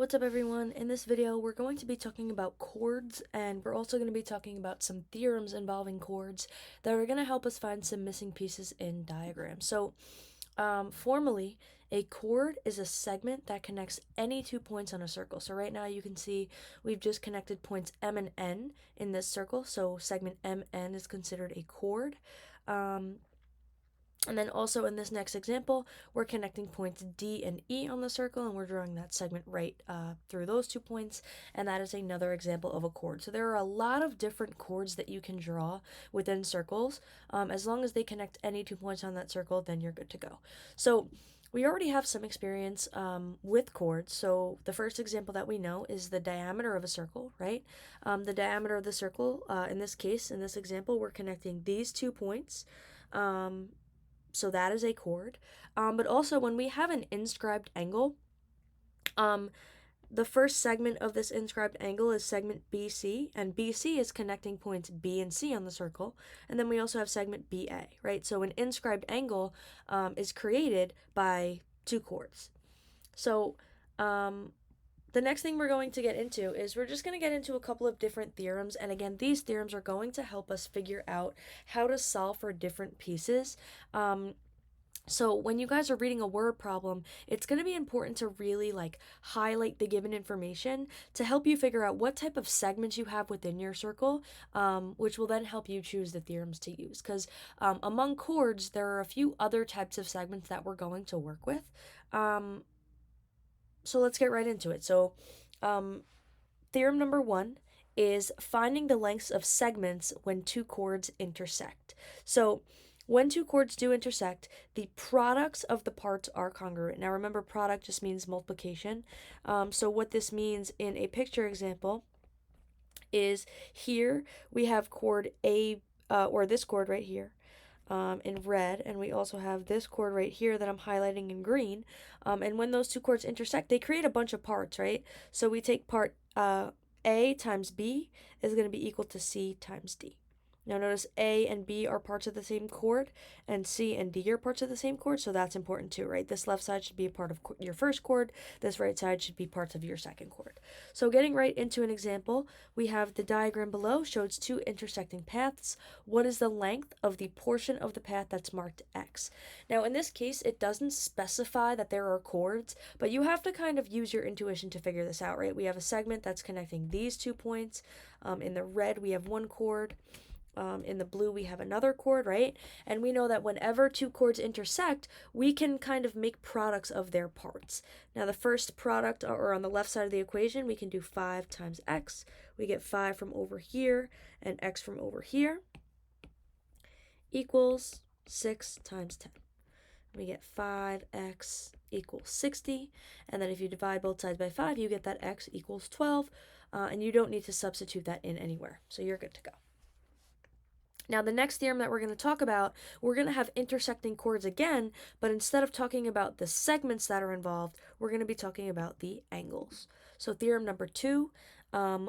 What's up everyone? In this video we're going to be talking about chords, and we're also going to be talking about some theorems involving chords that are going to help us find some missing pieces in diagrams. So formally, a chord is a segment that connects any 2 points on a circle. So right now you can see we've just connected points M and N in this circle, so segment MN is considered a chord. And then also in this next example, we're connecting points D and E on the circle, and we're drawing that segment right through those 2 points, and that is another example of a chord. So there are a lot of different chords that you can draw within circles. As long as they connect any 2 points on that circle, then you're good to go. So we already have some experience with chords. So the first example that we know is the diameter of a circle, right? The diameter of the circle, in this case, in this example, we're connecting these 2 points. So that is a chord. But also when we have an inscribed angle, the first segment of this inscribed angle is segment BC, and BC is connecting points B and C on the circle, and then we also have segment BA, right? So an inscribed angle is created by 2 chords. So the next thing we're going to get into is we're just going to get into a couple of different theorems, and again, these theorems are going to help us figure out how to solve for different pieces. So when you guys are reading a word problem, it's going to be important to really highlight the given information to help you figure out what type of segments you have within your circle, which will then help you choose the theorems to use. Because among chords, there are a few other types of segments that we're going to work with. So let's get right into it. So theorem number 1 is finding the lengths of segments when 2 chords intersect. So when 2 chords do intersect, the products of the parts are congruent. Now remember, product just means multiplication. So what this means in a picture example is here we have chord A, or this chord right here, in red, and we also have this chord right here that I'm highlighting in green. And when those 2 chords intersect, they create a bunch of parts, right? So we take part A times B is going to be equal to C times D. Now notice A and B are parts of the same chord, and C and D are parts of the same chord, so that's important too, right? This left side should be a part of your first chord, this right side should be parts of your second chord. So getting right into an example, we have the diagram below shows 2 intersecting paths. What is the length of the portion of the path that's marked X? Now in this case, it doesn't specify that there are chords, but you have to kind of use your intuition to figure this out, right? We have a segment that's connecting these 2 points. In the red, we have 1 chord. In the blue we have another chord, right? And we know that whenever 2 chords intersect, we can kind of make products of their parts. Now the first product, or on the left side of the equation, we can do 5 times x. We get 5 from over here and x from over here equals 6 times 10. We get 5x equals 60, and then if you divide both sides by 5, you get that x equals 12, and you don't need to substitute that in anywhere, so you're good to go. Now the next theorem that we're going to talk about, we're going to have intersecting chords again, but instead of talking about the segments that are involved, we're going to be talking about the angles. So theorem number 2,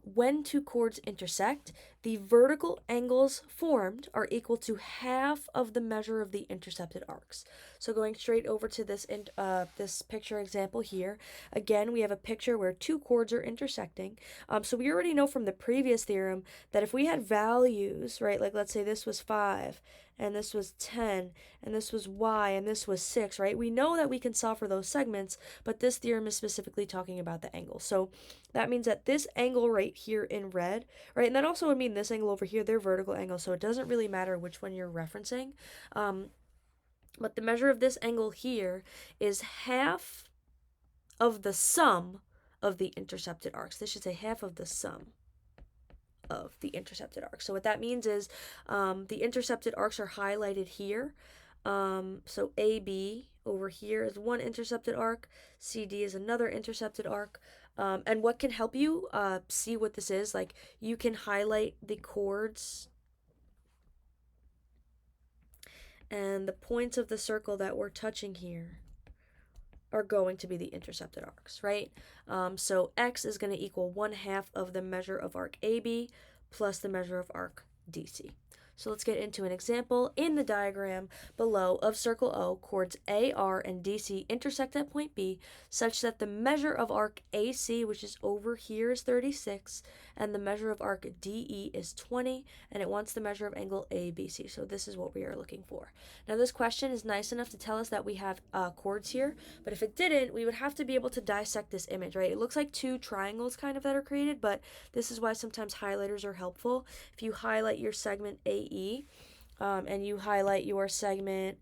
when 2 chords intersect, the vertical angles formed are equal to half of the measure of the intercepted arcs. So going straight over to this picture example here, again we have a picture where 2 chords are intersecting. So we already know from the previous theorem that if we had values, right, like let's say this was 5, and this was 10, and this was y, and this was 6, right? We know that we can solve for those segments, but this theorem is specifically talking about the angle. So that means that this angle right here in red, right, and that also would mean this angle over here, they're vertical angles, so it doesn't really matter which one you're referencing. But the measure of this angle here is half of the sum of the intercepted arcs. This should say half of the sum of the intercepted arcs. So what that means is the intercepted arcs are highlighted here. So AB over here is one intercepted arc, CD is another intercepted arc. And what can help you see what this is, like you can highlight the chords and the points of the circle that we're touching here are going to be the intercepted arcs, right? So x is going to equal 1/2 of the measure of arc AB plus the measure of arc DC. So let's get into an example. In the diagram below of circle O, chords A, R, and DC intersect at point B such that the measure of arc AC, which is over here, is 36, and the measure of arc DE is 20, and it wants the measure of angle ABC. So this is what we are looking for. Now this question is nice enough to tell us that we have chords here, but if it didn't, we would have to be able to dissect this image, right? It looks like two triangles kind of that are created, but this is why sometimes highlighters are helpful. If you highlight your segment AE and you highlight your segment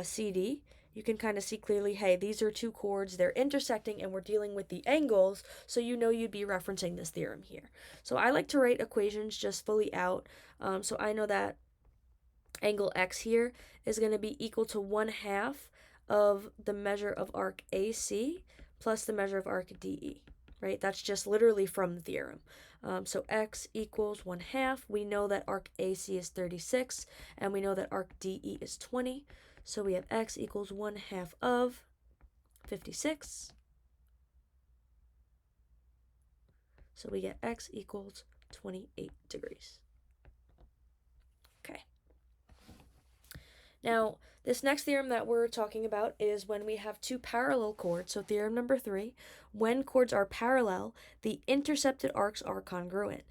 CD, you can kind of see clearly, hey, these are two chords, they're intersecting, and we're dealing with the angles, so you know you'd be referencing this theorem here. So I like to write equations just fully out, so I know that angle X here is going to be equal to 1/2 of the measure of arc AC plus the measure of arc DE, right? That's just literally from the theorem. So X equals 1/2. We know that arc AC is 36, and we know that arc DE is 20. So we have X equals 1/2 of 56. So we get X equals 28 degrees. Okay. Now, this next theorem that we're talking about is when we have two parallel chords. So theorem number 3, when chords are parallel, the intercepted arcs are congruent.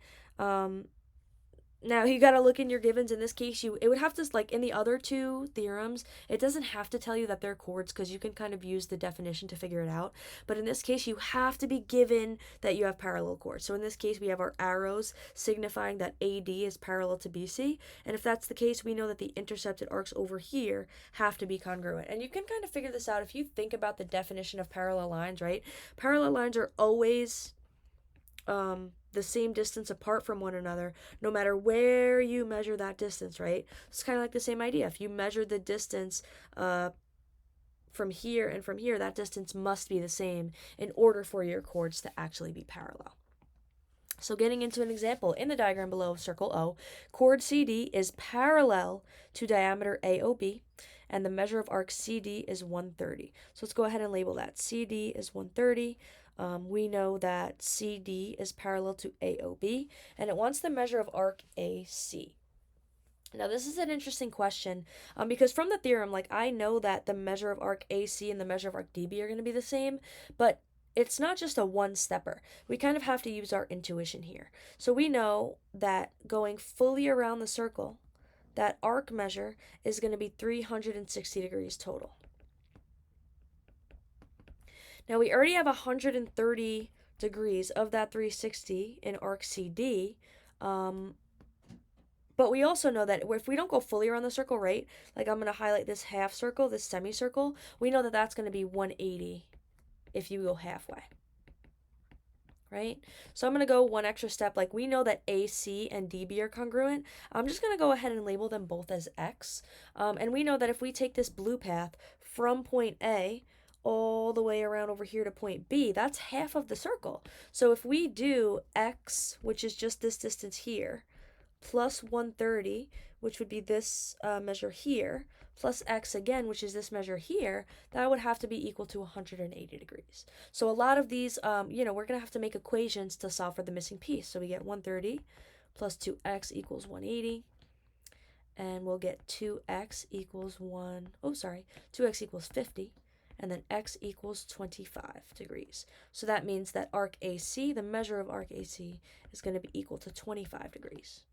Now, you got to look in your givens. In this case, it would have to, like in the other two theorems, it doesn't have to tell you that they're chords because you can kind of use the definition to figure it out. But in this case, you have to be given that you have parallel chords. So in this case, we have our arrows signifying that AD is parallel to BC. And if that's the case, we know that the intercepted arcs over here have to be congruent. And you can kind of figure this out if you think about the definition of parallel lines, right? Parallel lines are always the same distance apart from one another, no matter where you measure that distance, right? It's kind of like the same idea. If you measure the distance from here and from here, that distance must be the same in order for your chords to actually be parallel. So getting into an example, in the diagram below of circle O, chord CD is parallel to diameter AOB, and the measure of arc CD is 130. So let's go ahead and label that. CD is 130. We know that CD is parallel to AOB, and it wants the measure of arc AC. Now, this is an interesting question because from the theorem, like I know that the measure of arc AC and the measure of arc DB are going to be the same, but it's not just a one-stepper. We kind of have to use our intuition here. So we know that going fully around the circle, that arc measure is going to be 360 degrees total. Now, we already have 130 degrees of that 360 in arc CD, but we also know that if we don't go fully around the circle, right, like I'm going to highlight this half circle, this semicircle, we know that that's going to be 180 if you go halfway, right? So I'm going to go one extra step. Like we know that AC and DB are congruent. I'm just going to go ahead and label them both as X. And we know that if we take this blue path from point A all the way around over here to point B, that's half of the circle. So if we do X, which is just this distance here, plus 130, which would be this measure here, plus X again, which is this measure here, that would have to be equal to 180 degrees. So a lot of these, we're going to have to make equations to solve for the missing piece. So we get 130 plus 2X equals 180. And we'll get 2X equals 2X equals 50. And then X equals 25 degrees. So that means that arc AC, the measure of arc AC, is going to be equal to 25 degrees.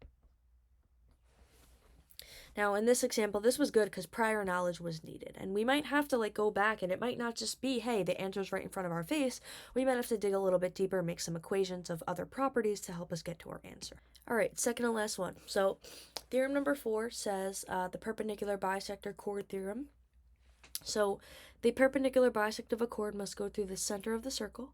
Now, in this example, this was good because prior knowledge was needed. And we might have to go back, and it might not just be, hey, the answer's right in front of our face. We might have to dig a little bit deeper, make some equations of other properties to help us get to our answer. All right, second and last one. So theorem number 4 says the perpendicular bisector chord theorem. So the perpendicular bisect of a chord must go through the center of the circle.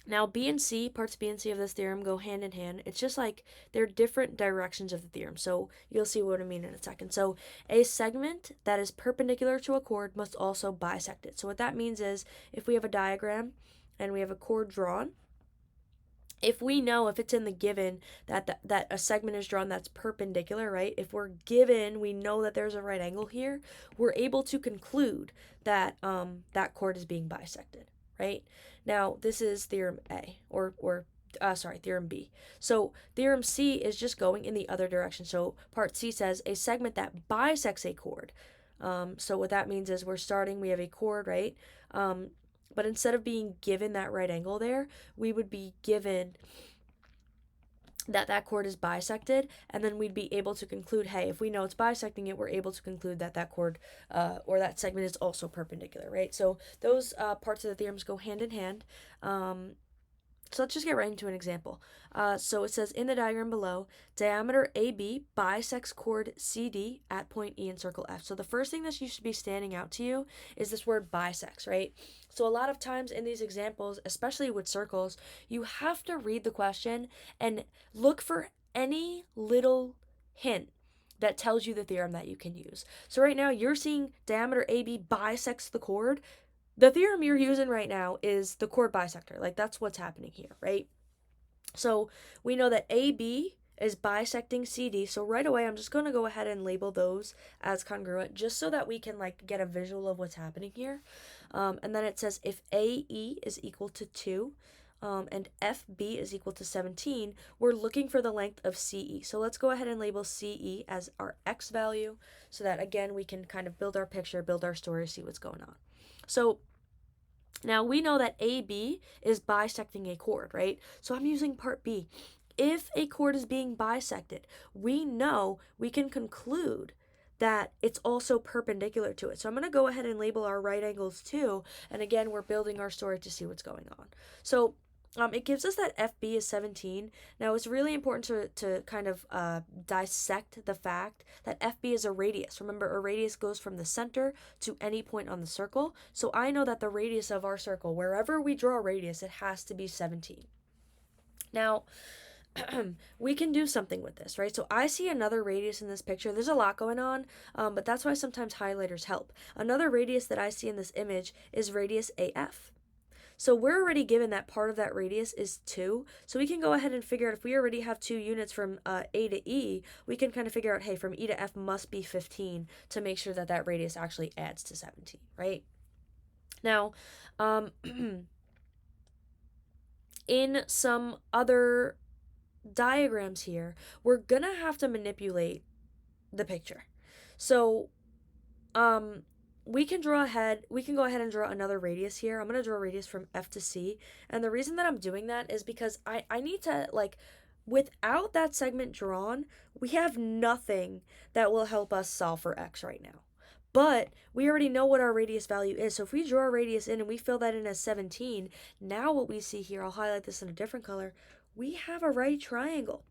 Now, B and C, parts B and C of this theorem go hand in hand. It's just like they're different directions of the theorem. So you'll see what I mean in a second. So a segment that is perpendicular to a chord must also bisect it. So what that means is if we have a diagram and we have a chord drawn, if we know, if it's in the given that a segment is drawn that's perpendicular, right? If we're given, we know that there's a right angle here, we're able to conclude that that chord is being bisected, right? Now, this is theorem A, or theorem B. So theorem C is just going in the other direction. So part C says a segment that bisects a chord. So what that means is we have a chord, right? But instead of being given that right angle there, we would be given that chord is bisected, and then we'd be able to conclude, hey, if we know it's bisecting it, we're able to conclude that chord or that segment is also perpendicular, right? So those parts of the theorems go hand in hand. So let's just get right into an example. So it says in the diagram below, diameter AB bisects chord CD at point E in circle F. So the first thing that should be standing out to you is this word bisects, right? So a lot of times in these examples, especially with circles, you have to read the question and look for any little hint that tells you the theorem that you can use. So right now you're seeing diameter AB bisects the chord. The theorem you're using right now is the chord bisector. Like, that's what's happening here, right? So we know that AB is bisecting CD. So right away, I'm just going to go ahead and label those as congruent just so that we can like get a visual of what's happening here. And then it says if AE is equal to 2 and FB is equal to 17, we're looking for the length of CE. So let's go ahead and label CE as our X value so that, again, we can kind of build our picture, build our story, see what's going on. So now we know that AB is bisecting a chord, right? So I'm using part B. If a chord is being bisected, we know we can conclude that it's also perpendicular to it. So I'm going to go ahead and label our right angles too. And again, we're building our story to see what's going on. So it gives us that FB is 17. Now, it's really important to kind of dissect the fact that FB is a radius. Remember, a radius goes from the center to any point on the circle. So I know that the radius of our circle, wherever we draw a radius, it has to be 17. Now, we can do something with this, right? So I see another radius in this picture. There's a lot going on, but that's why sometimes highlighters help. Another radius that I see in this image is radius AF. So we're already given that part of that radius is 2. So we can go ahead and figure out if we already have 2 units from A to E, we can kind of figure out, hey, from E to F must be 15 to make sure that that radius actually adds to 17, right? Now, in some other diagrams here, we're going to have to manipulate the picture. So, we can go ahead and draw another radius here. I'm going to draw a radius from F to C. And the reason that I'm doing that is because I need to, like, without that segment drawn, we have nothing that will help us solve for X right now. But we already know what our radius value is. So if we draw a radius in and we fill that in as 17, now what we see here, I'll highlight this in a different color, we have a right triangle.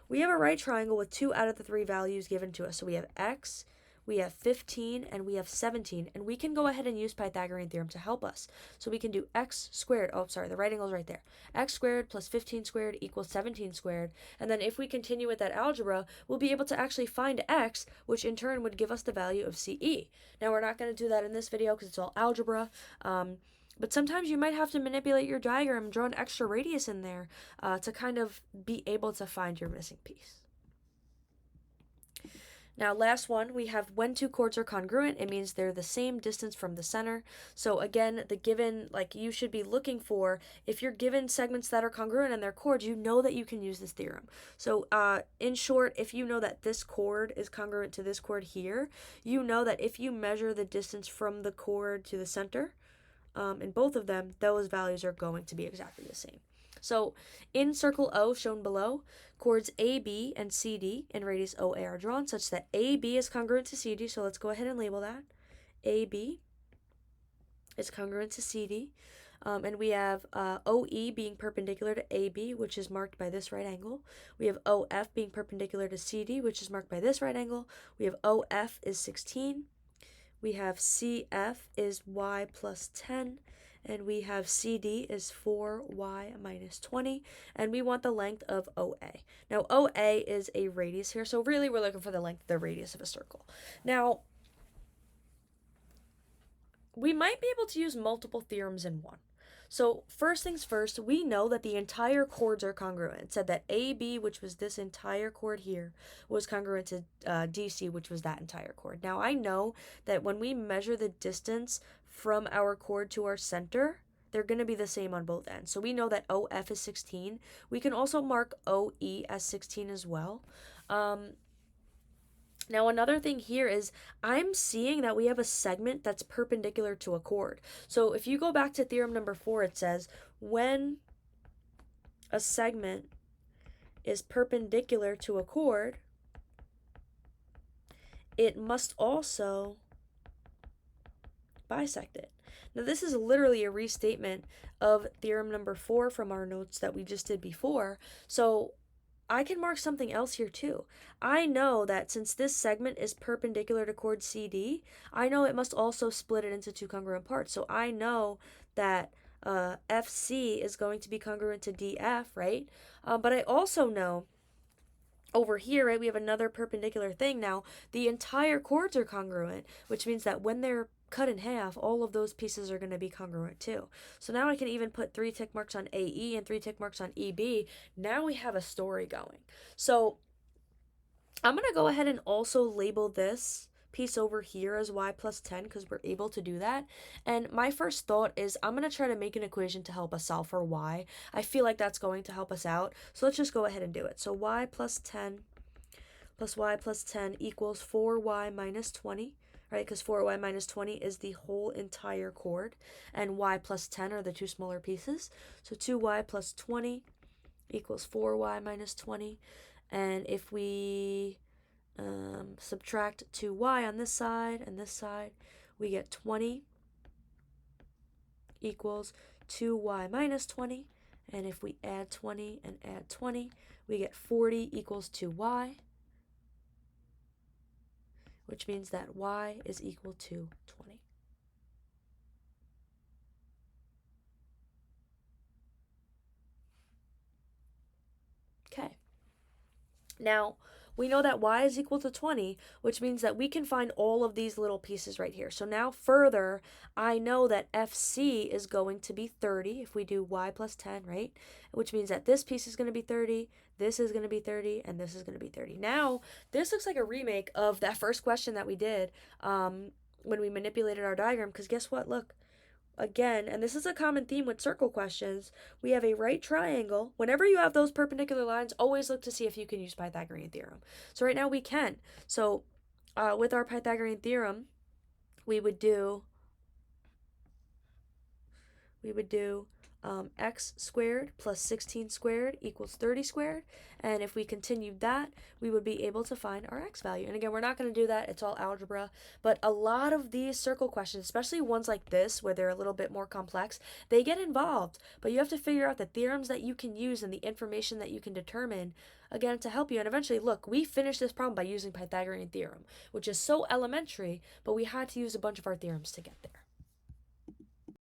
We have a right triangle with 2 out of the 3 values given to us. So we have X, we have 15, and we have 17, and we can go ahead and use Pythagorean theorem to help us. So we can do x squared, the right angle is right there, x squared plus 15 squared equals 17 squared, and then if we continue with that algebra, we'll be able to actually find x, which in turn would give us the value of CE. Now we're not going to do that in this video because it's all algebra, but sometimes you might have to manipulate your diagram and draw an extra radius in there to kind of be able to find your missing piece. Now, last one, we have when 2 chords are congruent, it means they're the same distance from the center. So again, the given, like, you should be looking for, if you're given segments that are congruent and they're chords, you know that you can use this theorem. So in short, if you know that this chord is congruent to this chord here, you know that if you measure the distance from the chord to the center, in both of them, those values are going to be exactly the same. So in circle O shown below, chords AB and CD in radius OA are drawn such that AB is congruent to CD. So let's go ahead and label that. AB is congruent to CD. And we have OE being perpendicular to AB, which is marked by this right angle. We have OF being perpendicular to CD, which is marked by this right angle. We have OF is 16. We have CF is Y plus 10. And we have CD is 4y minus 20, and we want the length of OA. Now, OA is a radius here, so really we're looking for the length of the radius of a circle. Now, we might be able to use multiple theorems in one. So first things first, we know that the entire chords are congruent. It said that AB, which was this entire chord here, was congruent to DC, which was that entire chord. Now I know that when we measure the distance from our chord to our center, they're going to be the same on both ends. So we know that OF is 16. We can also mark OE as 16 as well. Now another thing here is I'm seeing that we have a segment that's perpendicular to a chord. So if you go back to theorem number 4, it says when a segment is perpendicular to a chord, it must also bisect it. Now this is literally a restatement of theorem number 4 from our notes that we just did before. So I can mark something else here too. I know that since this segment is perpendicular to chord CD, I know it must also split it into two congruent parts. So I know that FC is going to be congruent to DF, right? But I also know over here, right, we have another perpendicular thing. Now, the entire chords are congruent, which means that when they're cut in half, all of those pieces are going to be congruent too. So now I can even put 3 tick marks on AE and 3 tick marks on EB. Now we have a story going. So I'm going to go ahead and also label this piece over here as y plus 10 because we're able to do that. And my first thought is I'm going to try to make an equation to help us solve for y. I feel like that's going to help us out. So let's just go ahead and do it. So y plus 10 plus y plus 10 equals 4y minus 20, right? Because 4y minus 20 is the whole entire chord, and y plus 10 are the two smaller pieces. So 2y plus 20 equals 4y minus 20. And if we subtract 2y on this side and this side, we get 20 equals 2y minus 20. And if we add 20 and add 20, we get 40 equals 2y, which means that y is equal to 20. Okay. Now, we know that y is equal to 20, which means that we can find all of these little pieces right here. So now further, I know that FC is going to be 30 if we do y plus 10, right? Which means that this piece is going to be 30, this is going to be 30, and this is going to be 30. Now, this looks like a remake of that first question that we did when we manipulated our diagram, because guess what? Look. Again, and this is a common theme with circle questions, we have a right triangle. Whenever you have those perpendicular lines, always look to see if you can use Pythagorean theorem. So right now we can. So with our Pythagorean theorem, we would do x squared plus 16 squared equals 30 squared. And if we continued that, we would be able to find our x value. And again, we're not going to do that. It's all algebra. But a lot of these circle questions, especially ones like this where they're a little bit more complex, they get involved. But you have to figure out the theorems that you can use and the information that you can determine, again, to help you. And eventually, look, we finished this problem by using Pythagorean theorem, which is so elementary, but we had to use a bunch of our theorems to get there.